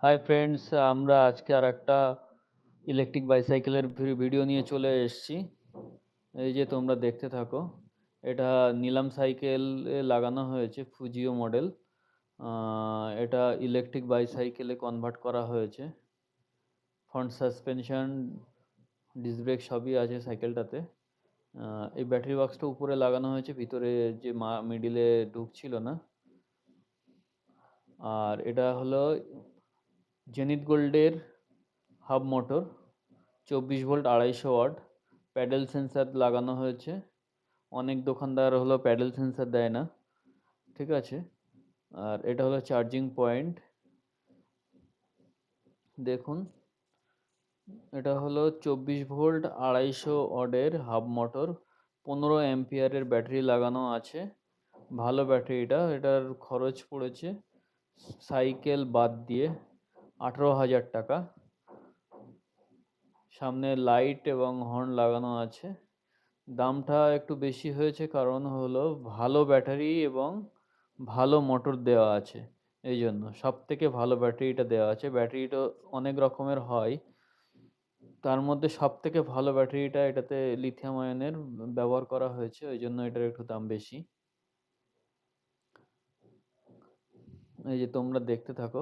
Hi friends, আমরা আজকে আর একটা ইলেকট্রিক বাইসাইকেলের ভিডিও নিয়ে চলে এসেছি। এই যে তোমরা দেখতে থাকো। এটা নিলাম সাইকেলে লাগানো হয়েছে, ফুজিও মডেল। এটা ইলেকট্রিক বাইসাইকেলে কনভার্ট করা হয়েছে। ফ্রন্ট সাসপেনশন, ডিস্ক ব্রেক সবই আছে সাইকেলটাতে। এই ব্যাটারি বক্সটা উপরে লাগানো হয়েছে, ভিতরে যে মিডিলে ঢুকছিল না। আর এটা হলো জেনিথ গোল্ডের hub motor, 24 volt 250 watt. Pedal sensor লাগানো হয়েছে। অনেক দোকানদার হলো প্যাডেল সেন্সার দেয় না, ঠিক আছে। আর এটা হলো চার্জিং পয়েন্ট, দেখুন। এটা হলো 24 ভোল্ট 250 ওয়াটের হাব মোটর, 15 অ্যাম্পিয়ারের ব্যাটারি লাগানো আছে। ভালো ব্যাটারিটা। এটার খরচ পড়েছে সাইকেল বাদ দিয়ে 18,000 টাকা। সামনে লাইট এবং হর্ন লাগানো আছে। দামটা একটু বেশি হয়েছে কারণ হলো ভালো ব্যাটারি এবং ভালো মোটর দেওয়া আছে, এই জন্য সব থেকে ভালো ব্যাটারিটা দেওয়া আছে। ব্যাটারিটা অনেক রকমের হয়, তার মধ্যে সব থেকে ভালো ব্যাটারিটা এটাতে লিথিয়াম আয়নের ব্যবহার করা হয়েছে, ওই জন্য এটার একটু দাম বেশি। এই যে তোমরা দেখতে থাকো।